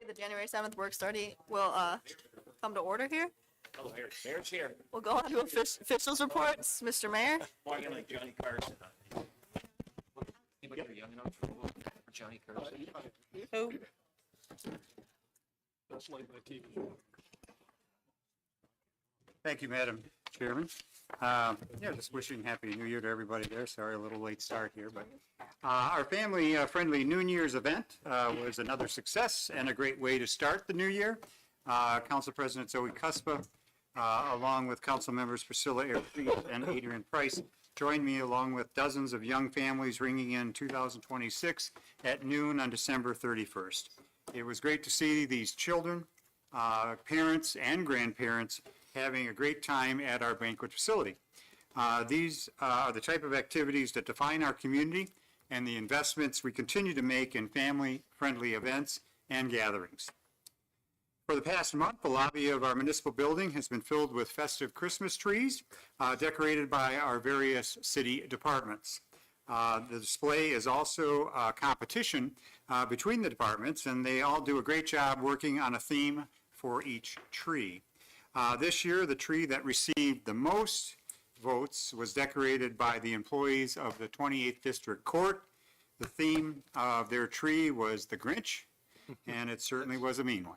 The January 7th work study will come to order here. Oh, Mayor's here. We'll go on to officials reports. Mr. Mayor? Walking like Johnny Carson. Anybody here young enough for Johnny Carson? Who? That's like my TV. Thank you, Madam Chairman. Just wishing Happy New Year to everybody there. Sorry, a little late start here, but our family-friendly New Year's event was another success and a great way to start the new year. Council President Zoe Cuspa, along with council members Priscilla Airfleet and Adrian Price, joined me along with dozens of young families ringing in 2026 at noon on December 31st. It was great to see these children, parents, and grandparents having a great time at our banquet facility. These are the type of activities that define our community and the investments we continue to make in family-friendly events and gatherings. For the past month, the lobby of our municipal building has been filled with festive Christmas trees decorated by our various city departments. The display is also a competition between the departments, and they all do a great job working on a theme for each tree. This year, the tree that received the most votes was decorated by the employees of the 28th District Court. The theme of their tree was the Grinch, and it certainly was a mean one.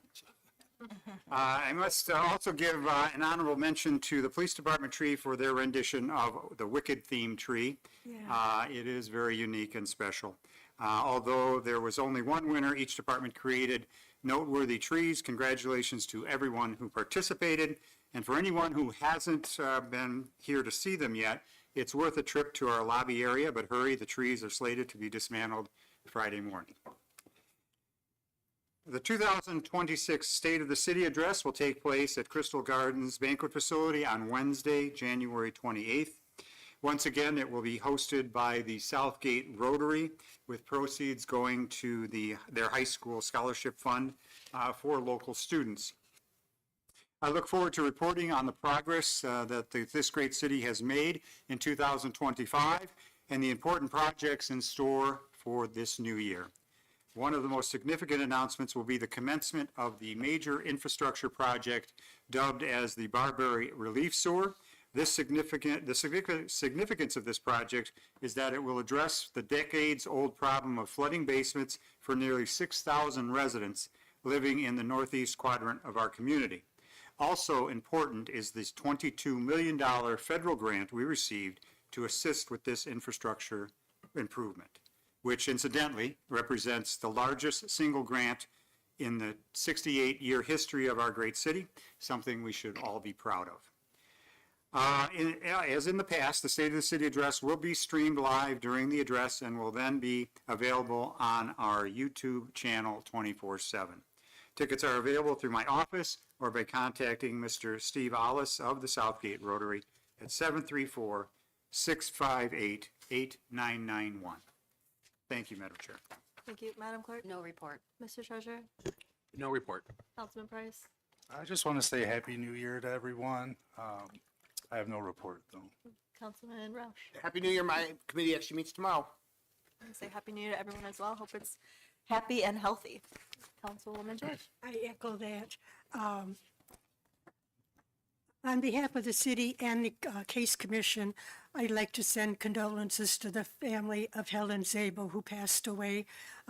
I must also give an honorable mention to the police department tree for their rendition of the Wicked themed tree. Yeah. It is very unique and special. Although there was only one winner, each department created noteworthy trees. Congratulations to everyone who participated. And for anyone who hasn't been here to see them yet, it's worth a trip to our lobby area, but hurry, the trees are slated to be dismantled Friday morning. The 2026 State of the City Address will take place at Crystal Gardens Banquet Facility on Wednesday, January 28th. Once again, it will be hosted by the Southgate Rotary, with proceeds going to their high school scholarship fund for local students. I look forward to reporting on the progress that this great city has made in 2025 and the important projects in store for this new year. One of the most significant announcements will be the commencement of the major infrastructure project dubbed as the Barberry Relief Sewer. The significance of this project is that it will address the decades-old problem of flooding basements for nearly 6,000 residents living in the northeast quadrant of our community. Also important is this $22 million federal grant we received to assist with this infrastructure improvement, which incidentally represents the largest single grant in the 68-year history of our great city, something we should all be proud of. As in the past, the State of the City Address will be streamed live during the address and will then be available on our YouTube channel 24/7. Tickets are available through my office or by contacting Mr. Steve Ollis of the Southgate Rotary at 734-658-8991. Thank you, Madam Chair. Thank you. Madam Clerk? No report. Mr. Treasurer? No report. Councilman Price? I just want to say Happy New Year to everyone. I have no report, though. Councilman Roush? Happy New Year. My committee actually meets tomorrow. I say Happy New Year to everyone as well. Hope it's happy and healthy. Councilwoman George? I echo that. On behalf of the city and the Case Commission, I'd like to send condolences to the family of Helen Zabel, who passed away.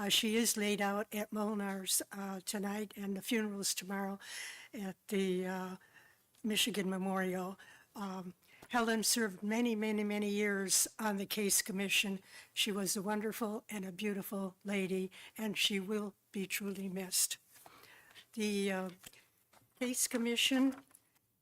She is laid out at Molnar's tonight, and the funeral is tomorrow at the Michigan Memorial. Helen served many, many, many years on the Case Commission. She was a wonderful and a beautiful lady, and she will be truly missed. The Case Commission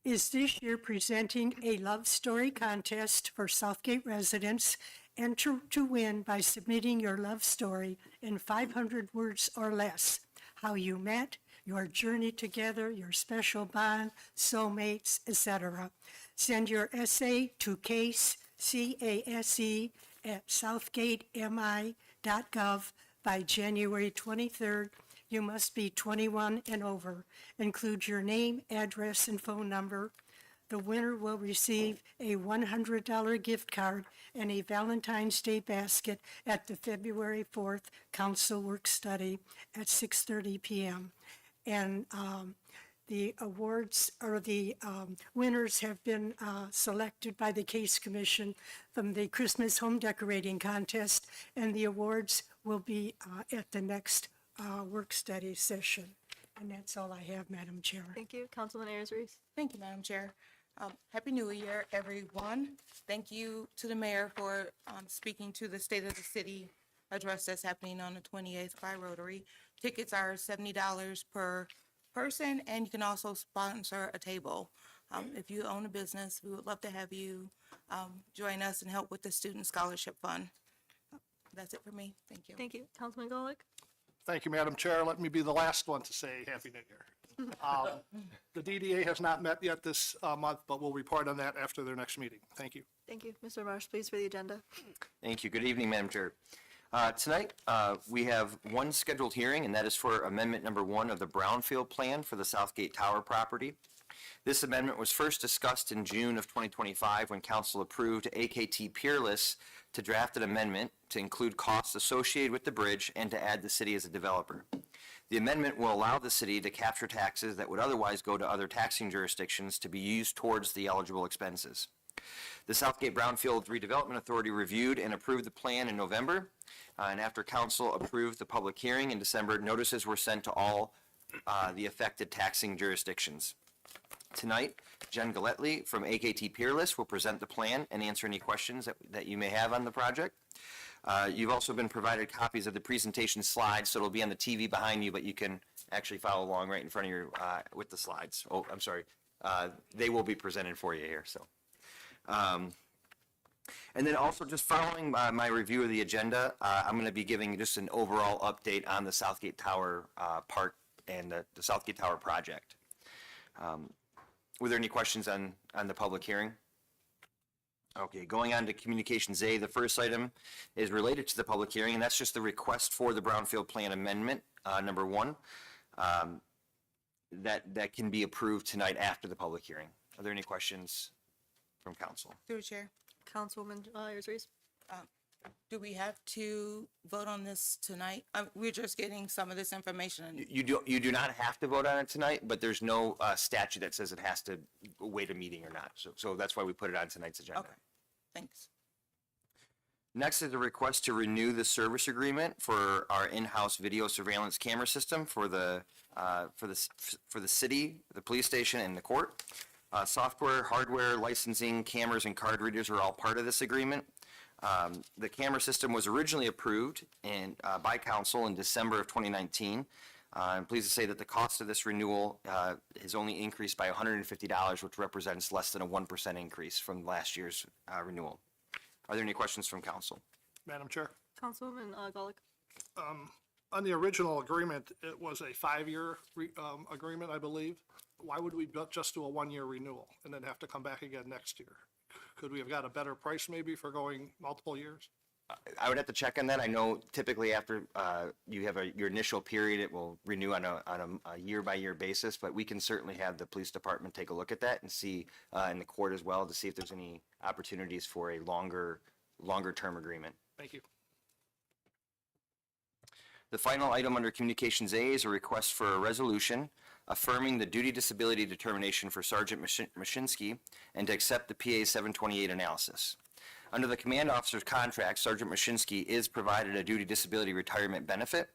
is this year presenting a love story contest for Southgate residents. Enter to win by submitting your love story in 500 words or less. How you met, your journey together, your special bond, soulmates, etc. Send your essay to CASE, C-A-S-E, at southgatemi.gov by January 23rd. You must be 21 and over. Include your name, address, and phone number. The winner will receive a $100 gift card and a Valentine's Day basket at the February 4th Council Work Study at 6:30 p.m. And the awards or the winners have been selected by the Case Commission from the Christmas Home Decorating Contest, and the awards will be at the next work study session. And that's all I have, Madam Chair. Thank you. Councilman Ayers Reese. Thank you, Madam Chair. Happy New Year, everyone. Thank you to the mayor for speaking to the State of the City address that's happening on the 28th by Rotary. Tickets are $70 per person, and you can also sponsor a table. If you own a business, we would love to have you join us and help with the Student Scholarship Fund. That's it for me. Thank you. Thank you. Councilman Golick. Thank you, Madam Chair. Let me be the last one to say Happy New Year. The DDA has not met yet this month, but we'll report on that after their next meeting. Thank you. Thank you. Mr. Marsh, please, for the agenda. Thank you. Good evening, Madam Chair. Tonight, we have one scheduled hearing, and that is for Amendment Number 1 of the Brownfield Plan for the Southgate Tower property. This amendment was first discussed in June of 2025 when Council approved AKT Peerless to draft an amendment to include costs associated with the bridge and to add the city as a developer. The amendment will allow the city to capture taxes that would otherwise go to other taxing jurisdictions to be used towards the eligible expenses. The Southgate Brownfield Redevelopment Authority reviewed and approved the plan in November, and after council approved the public hearing in December, notices were sent to all the affected taxing jurisdictions. Tonight, Jen Galletley from AKT Peerless will present the plan and answer any questions that you may have on the project. You've also been provided copies of the presentation slides, so it'll be on the TV behind you, but you can actually follow along right in front of you with the slides. Oh, I'm sorry. They will be presented for you here, so. And then also just following my review of the agenda, I'm going to be giving just an overall update on the Southgate Tower part and the Southgate Tower project. Were there any questions on the public hearing? Okay, going on to Communications A, the first item is related to the public hearing, and that's just the request for the Brownfield Plan Amendment, number 1, that can be approved tonight after the public hearing. Are there any questions from council? Through the chair. Councilwoman Ayers Reese. Do we have to vote on this tonight? We're just getting some of this information. You do not have to vote on it tonight, but there's no statute that says it has to wait a meeting or not. So that's why we put it on tonight's agenda. Okay, thanks. Next is a request to renew the service agreement for our in-house video surveillance camera system for the city, the police station, and the court. Software, hardware, licensing, cameras, and card readers are all part of this agreement. The camera system was originally approved by council in December of 2019. I'm pleased to say that the cost of this renewal has only increased by $150, which represents less than a 1% increase from last year's renewal. Are there any questions from council? Madam Chair, Councilwoman Golick. on the original agreement, it was a 5-year agreement, I believe. Why would we just do a 1-year renewal and then have to come back again next year? Could we have got a better price maybe for going multiple years? I would have to check on that. I know typically after you have your initial period, it will renew on a year-by-year basis, but we can certainly have the police department take a look at that and see, in the court as well, to see if there's any opportunities for a longer-term agreement. Thank you. The final item under Communications A is a request for a resolution affirming the duty disability determination for Sergeant Mashinsky and to accept the PA 728 analysis. Under the command officer's contract, Sergeant Mashinsky is provided a duty disability retirement benefit.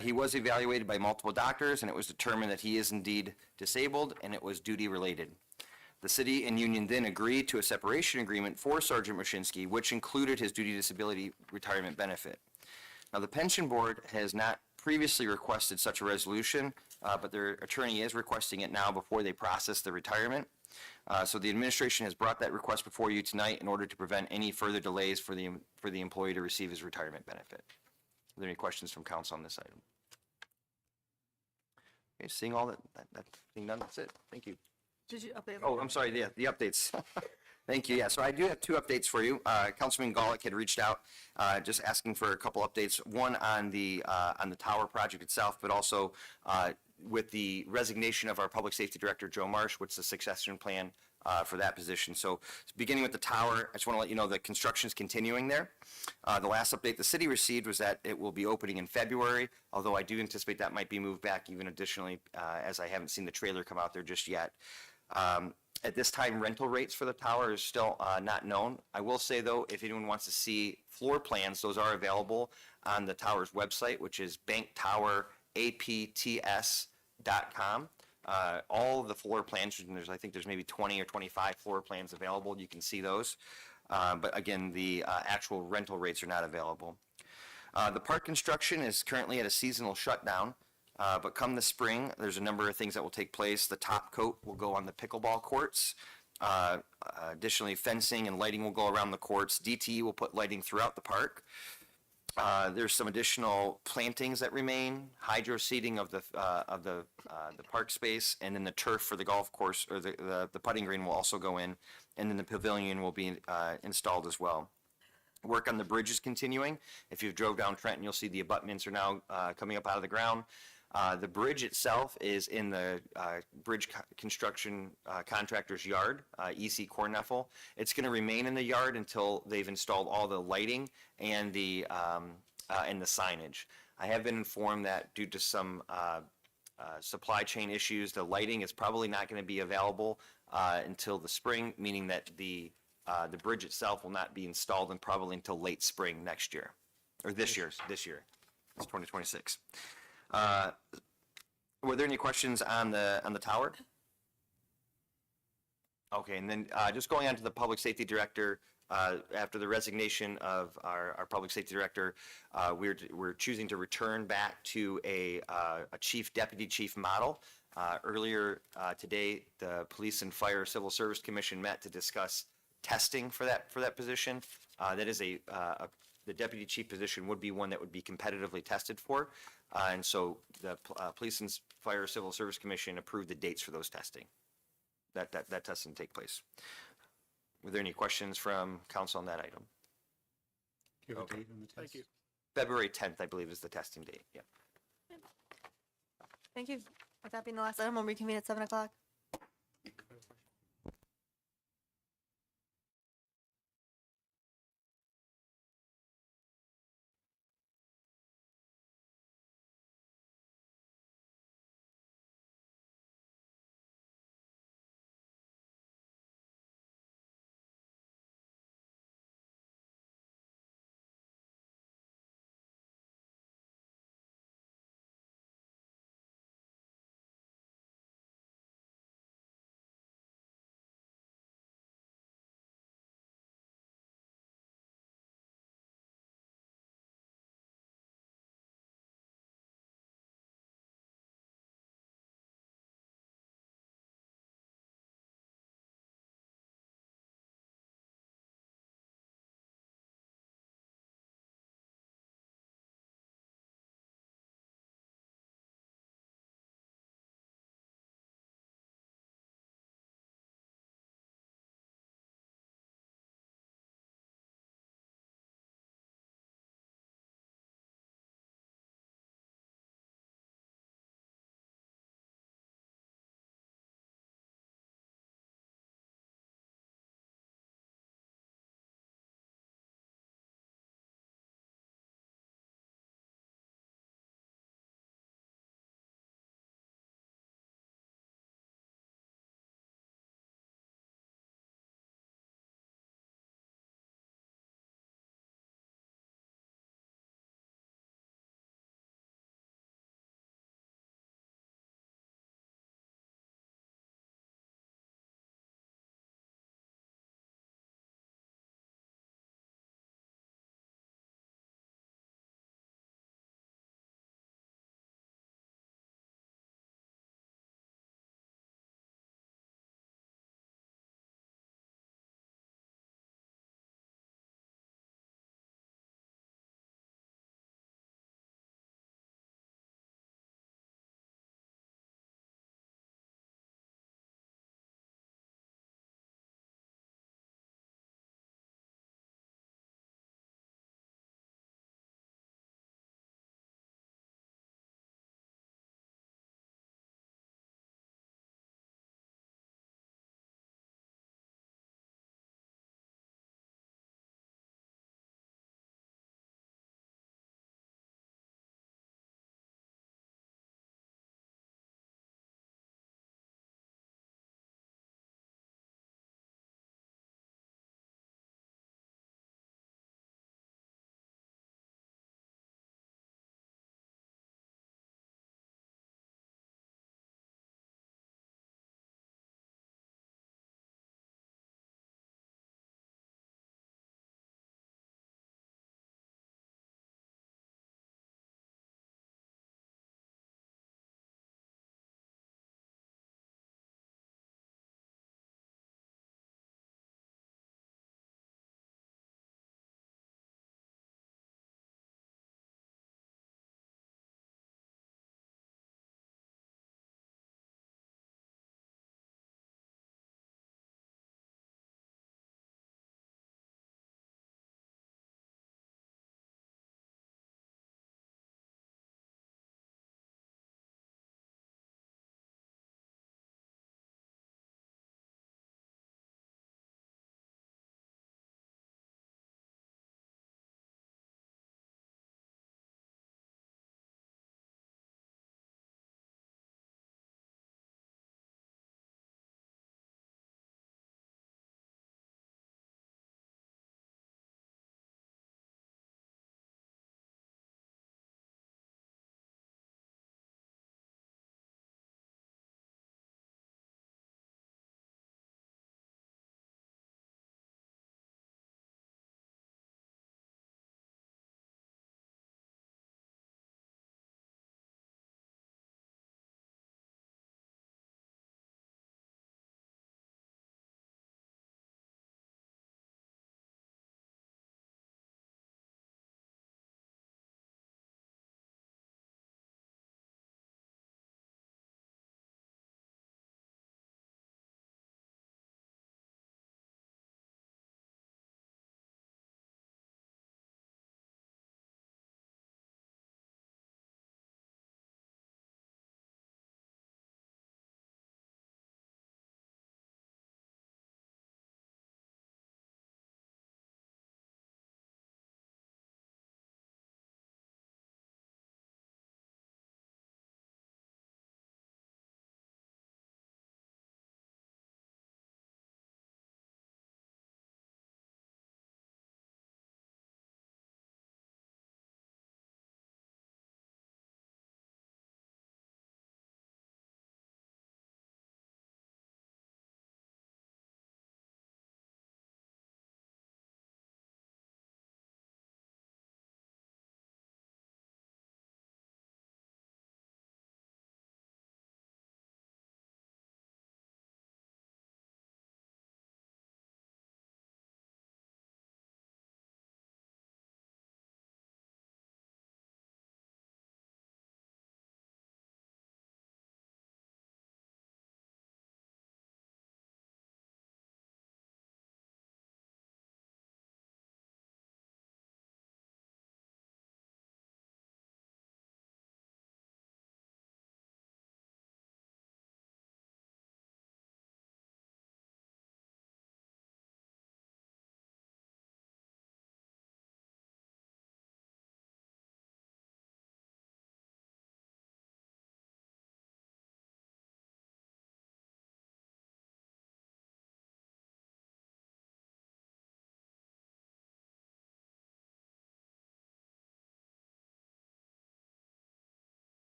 He was evaluated by multiple doctors, and it was determined that he is indeed disabled, and it was duty related. The city and union then agreed to a separation agreement for Sergeant Mashinsky, which included his duty disability retirement benefit. Now, the pension board has not previously requested such a resolution, but their attorney is requesting it now before they process the retirement. So the administration has brought that request before you tonight in order to prevent any further delays for the employee to receive his retirement benefit. Are there any questions from council on this item? Okay, seeing all that being done, that's it. Thank you. Did you update? Oh, I'm sorry, the updates. Thank you. Yeah, so I do have 2 updates for you. Councilman Golick had reached out just asking for a couple updates, one on the tower project itself, but also with the resignation of our public safety director, Joe Marsh, what's the succession plan for that position. So beginning with the tower, I just want to let you know the construction is continuing there. The last update the city received was that it will be opening in February, although I do anticipate that might be moved back even additionally, as I haven't seen the trailer come out there just yet. At this time, rental rates for the tower is still not known. I will say, though, if anyone wants to see floor plans, those are available on the tower's website, which is banktowerapts.com. All of the floor plans, and I think there's maybe 20 or 25 floor plans available. You can see those. But again, the actual rental rates are not available. The park construction is currently at a seasonal shutdown. But come the spring, there's a number of things that will take place. The top coat will go on the pickleball courts. Additionally, fencing and lighting will go around the courts. DTE will put lighting throughout the park. There's some additional plantings that remain, hydro seeding of the park space, and then the turf for the golf course or the putting green will also go in, and then the pavilion will be installed as well. Work on the bridge is continuing. If you've drove down Trenton, you'll see the abutments are now coming up out of the ground. The bridge itself is in the bridge construction contractor's yard, EC Corneffel. It's going to remain in the yard until they've installed all the lighting and the signage. I have been informed that due to some supply chain issues, the lighting is probably not going to be available until the spring, meaning that the bridge itself will not be installed and probably until late spring next year, or this year. It's 2026. Were there any questions on the tower? Okay, and then just going on to the public safety director, after the resignation of our public safety director, we're choosing to return back to a chief, deputy chief model. Earlier today, the Police and Fire Civil Service Commission met to discuss testing for that position. That is the deputy chief position would be one that would be competitively tested for. And so the Police and Fire Civil Service Commission approved the dates for those testing. That testing take place. Were there any questions from council on that item? Do you have a date on the test? Thank you. February 10th, I believe, is the testing date. Yeah. Thank you. With that being the last item, we'll reconvene at 7 o'clock.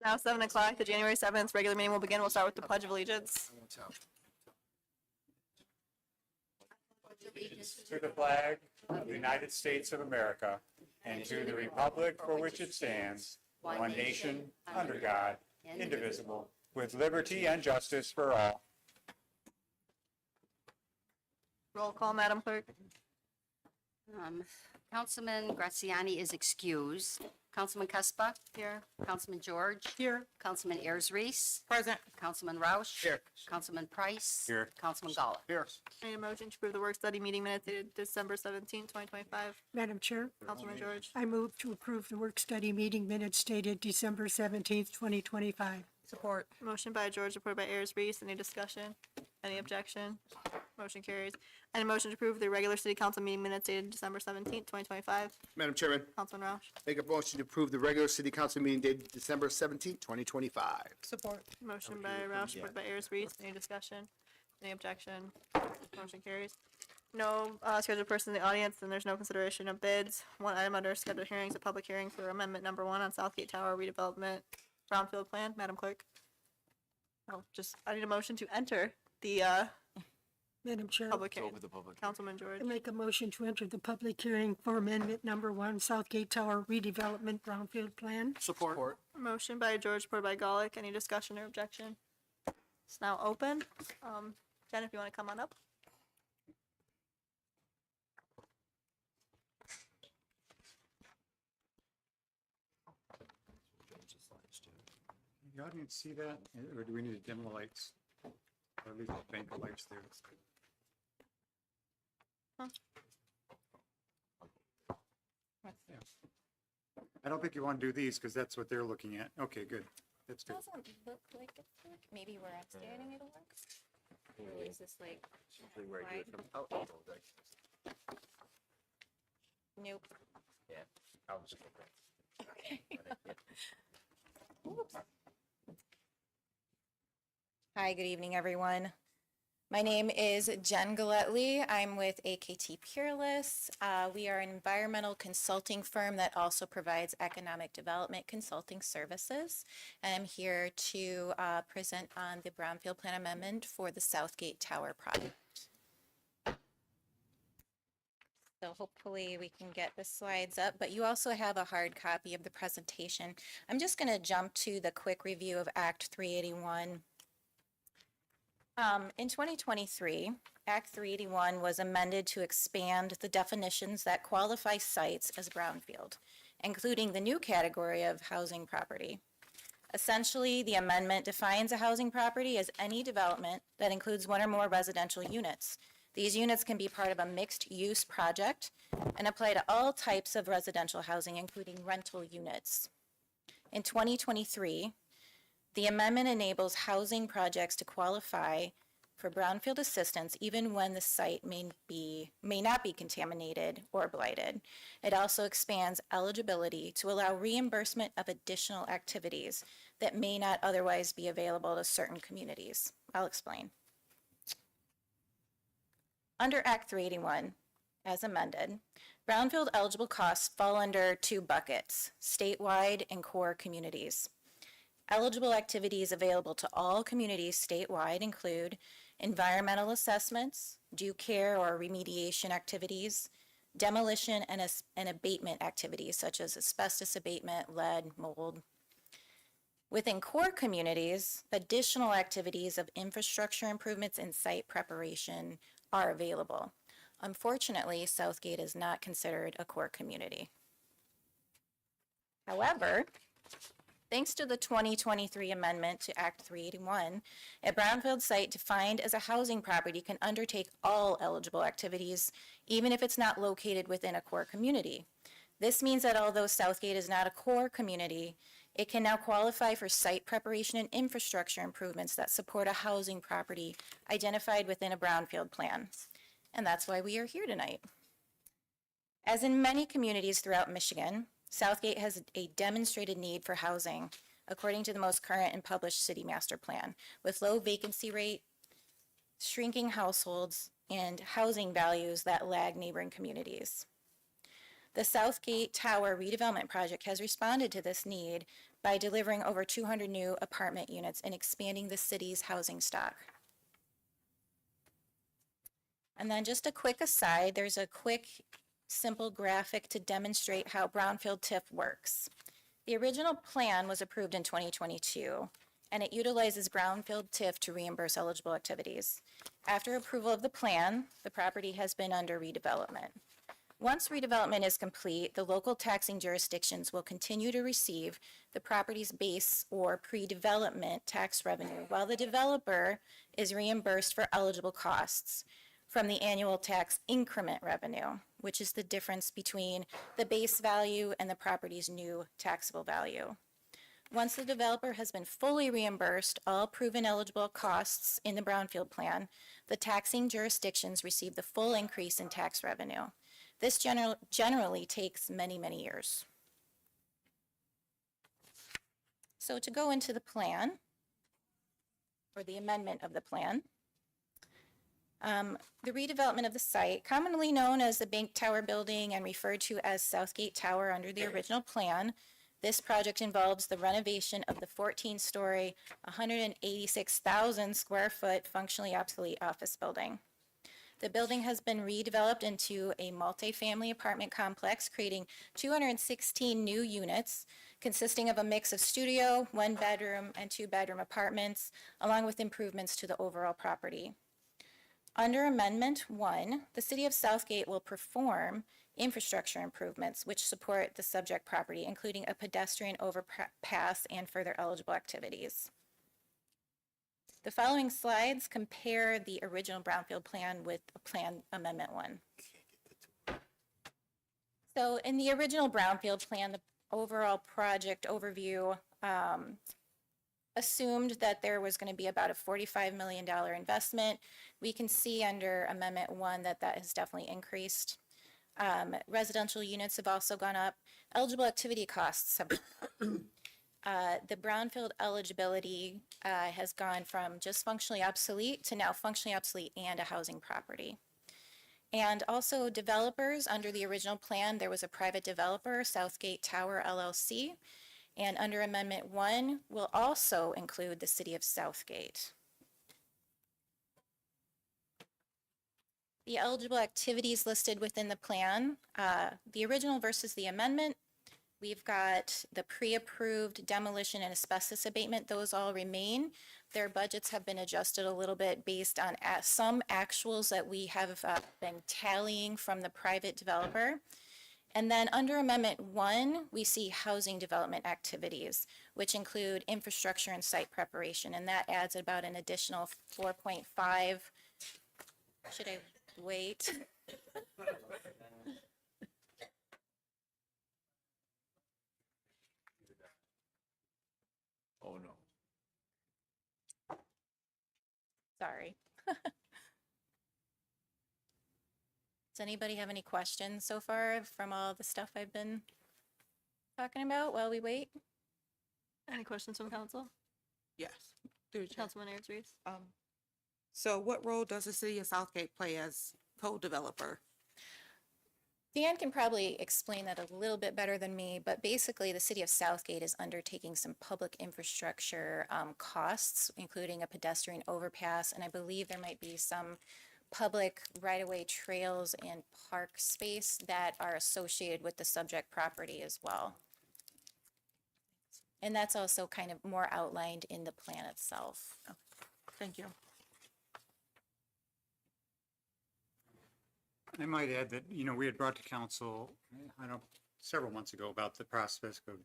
Now 7 o'clock, the January 7th regular meeting will begin. We'll start with the Pledge of Allegiance. To the flag of the United States of America and to the republic for which it stands, one nation, under God, indivisible, with liberty and justice for all. Roll call, Madam Clerk. Councilman Graziani is excused. Councilman Cuspa. Here. Councilman George. Here. Councilman Ayers Reese. Present. Councilman Roush. Here. Councilman Price. Here. Councilman Gollop. Here. I need a motion to approve the work study meeting minutes dated December 17th, 2025. Madam Chair, Councilman George. I move to approve the work study meeting minutes dated December 17th, 2025. Support. Motion by George, supported by Ayers Reese. Any discussion? Any objection? Motion carries. And a motion to approve the regular city council meeting minutes dated December 17th, 2025. Madam Chairman, Councilman Roush. make a motion to approve the regular city council meeting dated December 17th, 2025. Support. Motion by Roush, supported by Ayers Reese. Any discussion? Any objection? Motion carries. No scheduled person in the audience, and there's no consideration of bids. One item under scheduled hearings, a public hearing for amendment number 1 on Southgate Tower redevelopment brownfield plan. Madam Clerk. Oh, I need a motion to enter the Madam Chair, public hearing. Councilman George. I make a motion to enter the public hearing for amendment number 1, Southgate Tower redevelopment brownfield plan. Support. Motion by George, supported by Golick. Any discussion or objection? It's now open. Jen, if you want to come on up. The audience see that, or do we need to dim the lights? Or at least bank the lights there. Yeah. I don't think you want to do these because that's what they're looking at. Okay, good. That's good. Doesn't look like it's work. Maybe where I'm standing it'll work. Or is this like wide? Nope. Okay. Oops. Hi, good evening, everyone. My name is Jen Galetly. I'm with AKT Peerless. We are an environmental consulting firm that also provides economic development consulting services. And I'm here to present on the Brownfield Plan Amendment for the Southgate Tower project. So hopefully we can get the slides up, but you also have a hard copy of the presentation. I'm just going to jump to the quick review of Act 381. In 2023, Act 381 was amended to expand the definitions that qualify sites as brownfield, including the new category of housing property. Essentially, the amendment defines a housing property as any development that includes one or more residential units. These units can be part of a mixed-use project and apply to all types of residential housing, including rental units. In 2023, the amendment enables housing projects to qualify for brownfield assistance even when the site may not be contaminated or blighted. It also expands eligibility to allow reimbursement of additional activities that may not otherwise be available to certain communities. I'll explain. Under Act 381, as amended, brownfield eligible costs fall under 2 buckets, statewide and core communities. Eligible activities available to all communities statewide include environmental assessments, due care or remediation activities, demolition and abatement activities such as asbestos abatement, lead, mold. Within core communities, additional activities of infrastructure improvements and site preparation are available. Unfortunately, Southgate is not considered a core community. However, thanks to the 2023 amendment to Act 381, a brownfield site defined as a housing property can undertake all eligible activities, even if it's not located within a core community. This means that although Southgate is not a core community, it can now qualify for site preparation and infrastructure improvements that support a housing property identified within a brownfield plan. And that's why we are here tonight. As in many communities throughout Michigan, Southgate has a demonstrated need for housing, according to the most current and published city master plan, with low vacancy rate, shrinking households, and housing values that lag neighboring communities. The Southgate Tower redevelopment project has responded to this need by delivering over 200 new apartment units and expanding the city's housing stock. And then just a quick aside, there's a quick, simple graphic to demonstrate how brownfield TIF works. The original plan was approved in 2022, and it utilizes brownfield TIF to reimburse eligible activities. After approval of the plan, the property has been under redevelopment. Once redevelopment is complete, the local taxing jurisdictions will continue to receive the property's base or pre-development tax revenue, while the developer is reimbursed for eligible costs from the annual tax increment revenue, which is the difference between the base value and the property's new taxable value. Once the developer has been fully reimbursed all proven eligible costs in the brownfield plan, the taxing jurisdictions receive the full increase in tax revenue. This generally takes many, many years. So to go into the plan, or the amendment of the plan, the redevelopment of the site, commonly known as the Bank Tower building and referred to as Southgate Tower under the original plan, this project involves the renovation of the 14-story, 186,000 square foot functionally obsolete office building. The building has been redeveloped into a multifamily apartment complex, creating 216 new units consisting of a mix of studio, 1-bedroom, and 2-bedroom apartments, along with improvements to the overall property. Under Amendment 1, the City of Southgate will perform infrastructure improvements which support the subject property, including a pedestrian overpass and further eligible activities. The following slides compare the original brownfield plan with Plan Amendment 1. So in the original brownfield plan, the overall project overview assumed that there was going to be about a $45 million investment. We can see under Amendment 1 that that has definitely increased. Residential units have also gone up. Eligible activity costs have gone up. The brownfield eligibility has gone from just functionally obsolete to now functionally obsolete and a housing property. And also developers, under the original plan, there was a private developer, Southgate Tower LLC, and under Amendment 1 will also include the City of Southgate. The eligible activities listed within the plan, the original versus the amendment. We've got the pre-approved demolition and asbestos abatement. Those all remain. Their budgets have been adjusted a little bit based on some actuals that we have been tallying from the private developer. And then under Amendment 1, we see housing development activities, which include infrastructure and site preparation. And that adds about an additional 4.5. Should I wait? Oh, no. Sorry. Does anybody have any questions so far from all the stuff I've been talking about while we wait? Any questions from council? Yes. Through the chair. Councilman Ayers Reese? So what role does the City of Southgate play as co-developer? Dan can probably explain that a little bit better than me, but basically the City of Southgate is undertaking some public infrastructure costs, including a pedestrian overpass, and I believe there might be some public right-of-way trails and park space that are associated with the subject property as well. And that's also kind of more outlined in the plan itself. Thank you. I might add that, we had brought to council, several months ago about the prospect of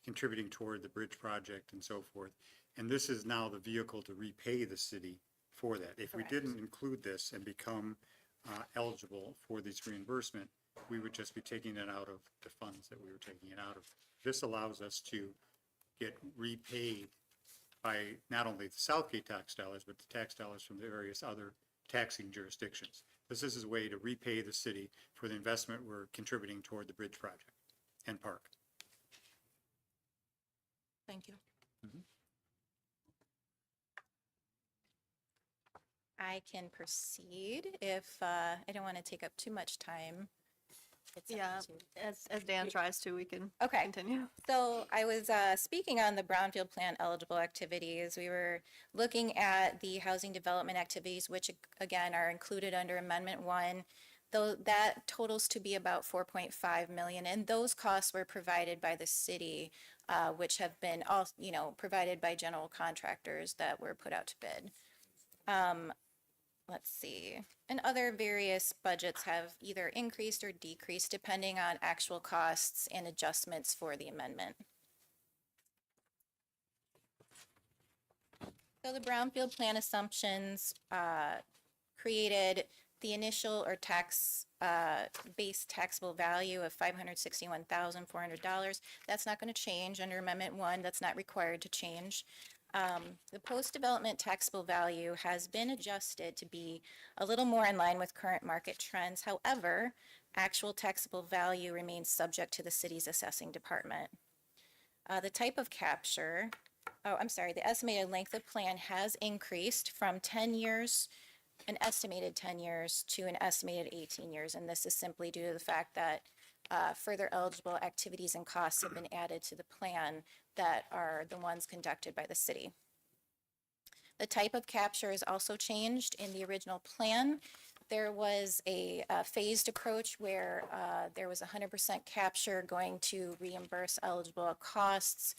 contributing toward the bridge project and so forth. And this is now the vehicle to repay the city for that. If we didn't include this and become eligible for this reimbursement, we would just be taking it out of the funds that we were taking it out of. This allows us to get repaid by not only the Southgate tax dollars, but the tax dollars from the various other taxing jurisdictions. This is a way to repay the city for the investment we're contributing toward the bridge project and park. Thank you. I can proceed if I don't want to take up too much time. Yeah, as Dan tries to, we can Okay. continue. So I was speaking on the Brownfield Plan eligible activities. We were looking at the housing development activities, which again are included under Amendment 1. Though that totals to be about 4.5 million, and those costs were provided by the city, which have been all, provided by general contractors that were put out to bid. Let's see. And other various budgets have either increased or decreased depending on actual costs and adjustments for the amendment. So the Brownfield Plan assumptions created the initial or base taxable value of $561,400. That's not going to change under Amendment 1. That's not required to change. The post-development taxable value has been adjusted to be a little more in line with current market trends. However, actual taxable value remains subject to the city's assessing department. The type of capture, the estimated length of plan has increased from 10 years, an estimated 10 years, to an estimated 18 years. And this is simply due to the fact that further eligible activities and costs have been added to the plan that are the ones conducted by the city. The type of capture is also changed in the original plan. There was a phased approach where there was 100% capture going to reimburse eligible costs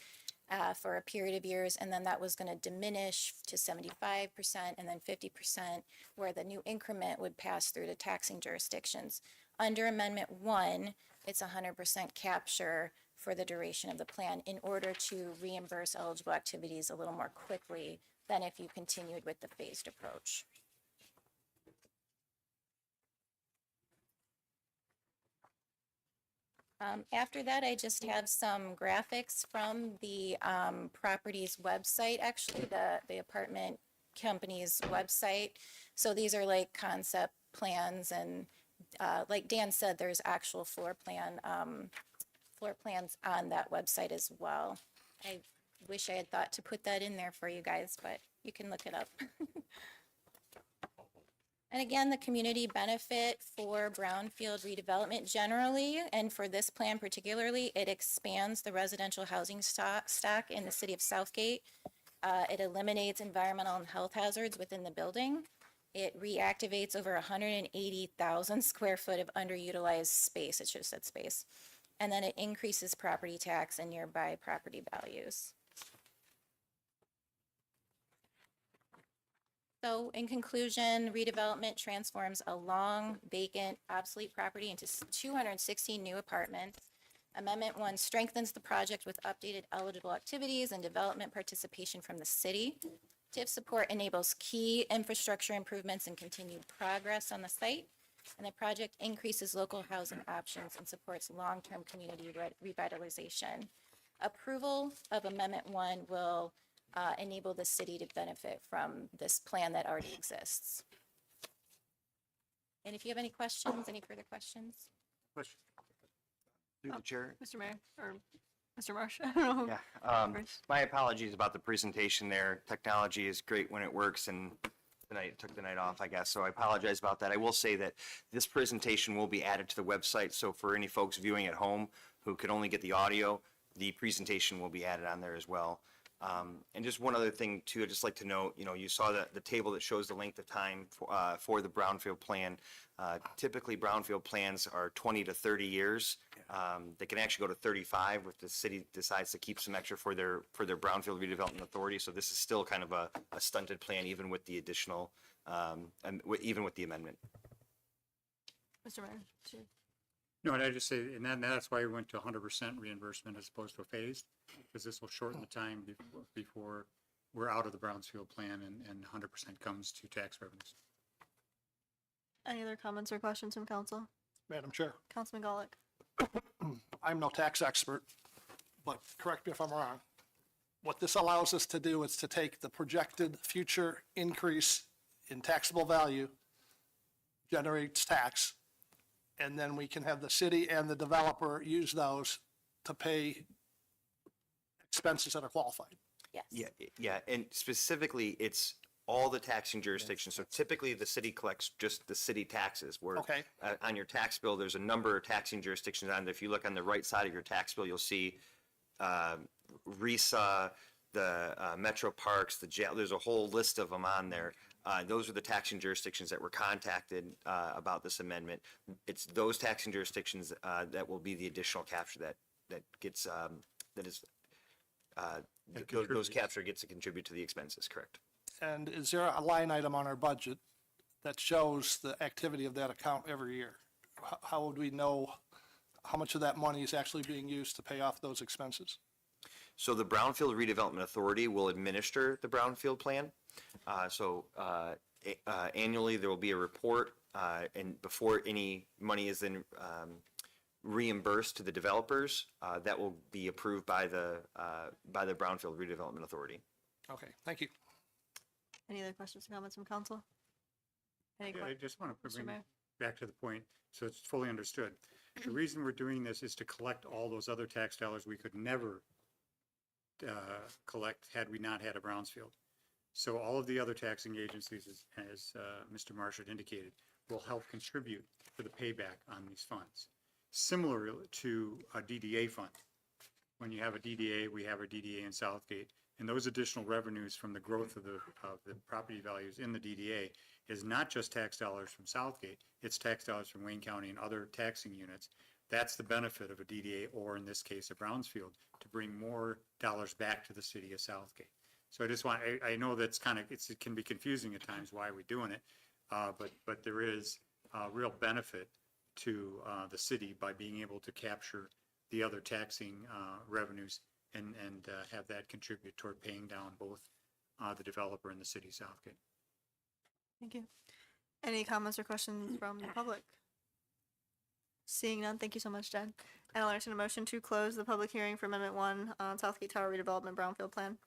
for a period of years, and then that was going to diminish to 75% and then 50%, where the new increment would pass through the taxing jurisdictions. Under Amendment 1, it's 100% capture for the duration of the plan in order to reimburse eligible activities a little more quickly than if you continued with the phased approach. After that, I just have some graphics from the property's website, actually, the apartment company's website. So these are like concept plans, and like Dan said, there's actual floor plans on that website as well. I wish I had thought to put that in there for you guys, but you can look it up. And again, the community benefit for brownfield redevelopment generally, and for this plan particularly, it expands the residential housing stock in the city of Southgate. It eliminates environmental and health hazards within the building. It reactivates over 180,000 square foot of underutilized space. It should have said space. And then it increases property tax and nearby property values. So in conclusion, redevelopment transforms a long, vacant, obsolete property into 216 new apartments. Amendment 1 strengthens the project with updated eligible activities and development participation from the city. TIF support enables key infrastructure improvements and continued progress on the site. And the project increases local housing options and supports long-term community revitalization. Approval of Amendment 1 will enable the city to benefit from this plan that already exists. And if you have any questions, any further questions? Question. Through the chair. Mr. Mayor, or Mr. Marsh, I don't know. Yeah, my apologies about the presentation there. Technology is great when it works, and tonight took the night off, I guess, so I apologize about that. I will say that this presentation will be added to the website, so for any folks viewing at home who could only get the audio, the presentation will be added on there as well. And just one other thing too, I'd just like to note, you saw the table that shows the length of time for the brownfield plan. Typically, brownfield plans are 20 to 30 years. They can actually go to 35 if the city decides to keep some extra for their brownfield redevelopment authority. So this is still kind of a stunted plan, even with the additional, even with the amendment. Mr. Mayor. No, and I just say, and that's why we went to 100% reimbursement as opposed to a phased, because this will shorten the time before we're out of the Brownsfield plan and 100% comes to tax revenues. Any other comments or questions from council? Madam Chair, Councilman Golick. I'm no tax expert, but correct me if I'm wrong. What this allows us to do is to take the projected future increase in taxable value, generates tax, and then we can have the city and the developer use those to pay expenses that are qualified. Yes. Yeah, and specifically, it's all the taxing jurisdictions. So typically, the city collects just the city taxes, where Okay. on your tax bill, there's a number of taxing jurisdictions on there. If you look on the right side of your tax bill, you'll see RISA, the Metro Parks, the jail, there's a whole list of them on there. Those are the taxing jurisdictions that were contacted about this amendment. It's those taxing jurisdictions that will be the additional capture that gets, that is, those capture gets to contribute to the expenses, correct? And is there a line item on our budget that shows the activity of that account every year? How would we know how much of that money is actually being used to pay off those expenses? So the Brownfield Redevelopment Authority will administer the Brownfield Plan. Annually, there will be a report, and before any money is then reimbursed to the developers, that will be approved by the Brownfield Redevelopment Authority. Okay, thank you. Any other questions or comments from council? Any Yeah, I questions? just want to Mr. bring Mayor? back to the point, so it's fully understood. The reason we're doing this is to collect all those other tax dollars we could never collect had we not had a Brownsfield. So all of the other taxing agencies, as Mr. Marsh had indicated, will help contribute to the payback on these funds. Similar to a DDA fund. When you have a DDA, we have a DDA in Southgate, and those additional revenues from the growth of the property values in the DDA is not just tax dollars from Southgate, it's tax dollars from Wayne County and other taxing units. That's the benefit of a DDA, or in this case, a Brownsfield, to bring more dollars back to the city of Southgate. So I just want, I know that's kind of, it can be confusing at times why we're doing it, but there is a real benefit to the city by being able to capture the other taxing revenues and have that contribute toward paying down both the developer and the city of Southgate. Thank you. Any comments or questions from the public? Seeing none, thank you so much, Jen. And I'll entertain a motion to close the public hearing for Amendment 1 on Southgate Tower redevelopment Brownfield Plan.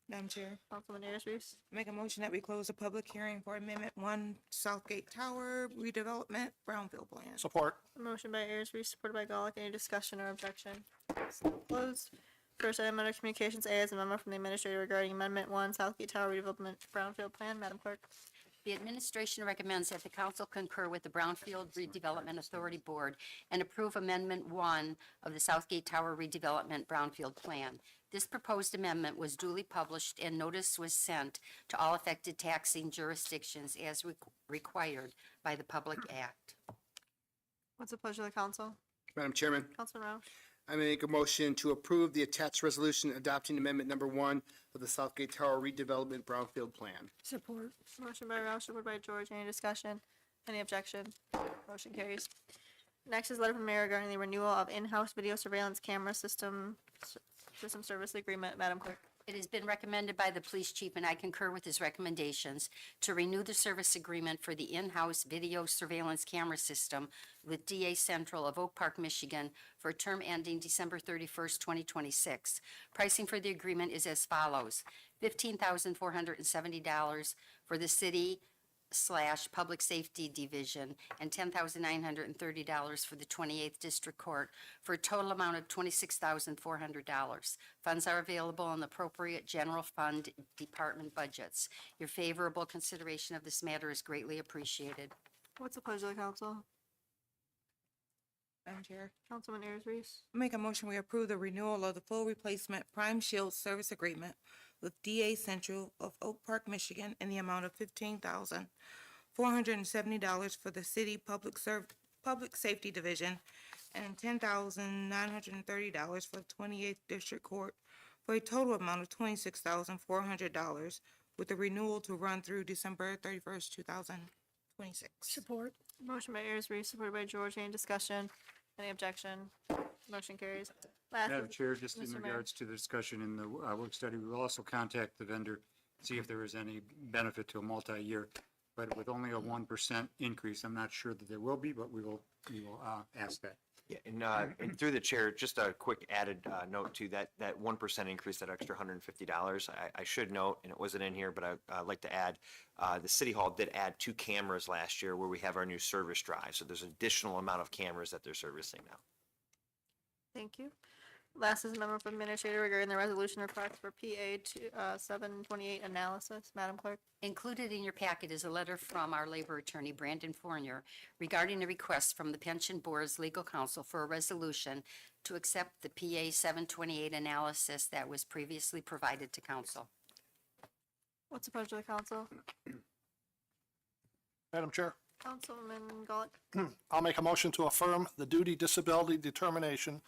Madam Chair, Councilman Ayers, Reese. make a motion that we close the public hearing for Amendment 1 Southgate Tower redevelopment Brownfield Plan. Support. Motion by Ayers, Reese, supported by Golick. Any discussion or objection? So closed. First item under communications A is a memo from the administrator regarding Amendment 1 Southgate Tower redevelopment Brownfield Plan. Madam Clerk. The administration recommends that the council concur with the Brownfield Redevelopment Authority Board and approve Amendment 1 of the Southgate Tower Redevelopment Brownfield Plan. This proposed amendment was duly published and notice was sent to all affected taxing jurisdictions as required by the Public Act. What's the pleasure of the council? Madam Chairman, Councilman Roush. I make a motion to approve the attached resolution adopting amendment number 1 of the Southgate Tower redevelopment Brownfield Plan. Support. Motion by Roush, supported by George. Any discussion? Any objection? Motion carries. Next is a letter from the mayor regarding the renewal of in-house video surveillance camera system service agreement. Madam Clerk. It has been recommended by the police chief, and I concur with his recommendations, to renew the service agreement for the in-house video surveillance camera system with DA Central of Oak Park, Michigan, for a term ending December 31st, 2026. Pricing for the agreement is as follows: $15,470 for the city/public safety division and $10,930 for the 28th District Court, for a total amount of $26,400. Funds are available in the appropriate general fund department budgets. Your favorable consideration of this matter is greatly appreciated. What's the pleasure of the council? Madam Chair, Councilman Ayers, Reese. make a motion we approve the renewal of the full replacement Prime Shield service agreement with DA Central of Oak Park, Michigan, in the amount of $15,470 for the city public safety division and $10,930 for the 28th District Court, for a total amount of $26,400, with the renewal to run through December 31st, 2026. Support. Motion by Ayers, Reese, supported by George. Any discussion? Any objection? Motion carries. Madam Last, Chair, just in Mr. Mayor. regards to the discussion in the work study, we will also contact the vendor, see if there is any benefit to a multi-year. But with only a 1% increase, I'm not sure that there will be, but we will ask that. Yeah, and through the chair, just a quick added note to that 1% increase, that extra $150. I should note, and it wasn't in here, but I'd like to add, the city hall did add 2 cameras last year where we have our new service drive. So there's an additional amount of cameras that they're servicing now. thank you. Last is a memo from Administrator regarding the resolution request for PA 728 analysis. Madam Clerk? Included in your packet is a letter from our labor attorney, Brandon Fournier, regarding a request from the Pension Board's legal counsel for a resolution to accept the PA 728 analysis that was previously provided to council. What's the pleasure of the council? Madam Chair, Councilman Gulick? I'll make a motion to affirm the duty disability determination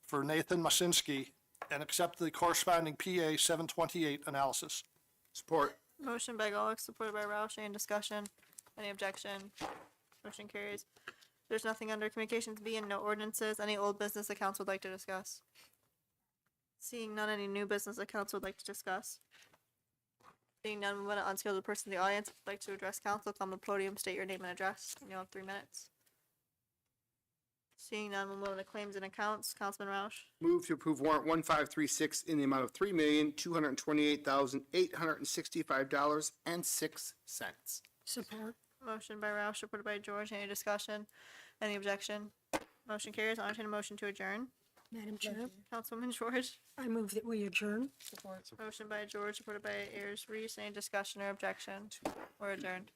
for Nathan Masinski and accept the corresponding PA 728 analysis. Support. Motion by Gulick, supported by Roush. Any discussion? Any objection? Motion carries. There's nothing under Communications B and no ordinances. Any old business the council would like to discuss? Seeing none, any new business the council would like to discuss? Seeing none, when an unscheduled person in the audience would like to address council, come to the podium, state your name and address, and you'll have 3 minutes. Seeing none, we'll move on to claims and accounts. Councilman Roush. Move to approve warrant 1536 in the amount of $3,228,865.06. Support. Motion by Roush, supported by George. Any discussion? Any objection? Motion carries. I'll entertain a motion to adjourn. Madam Chair, Councilwoman George. I move that we adjourn. Motion by George, supported by Ayers Reese. Any discussion or objection? We're adjourned.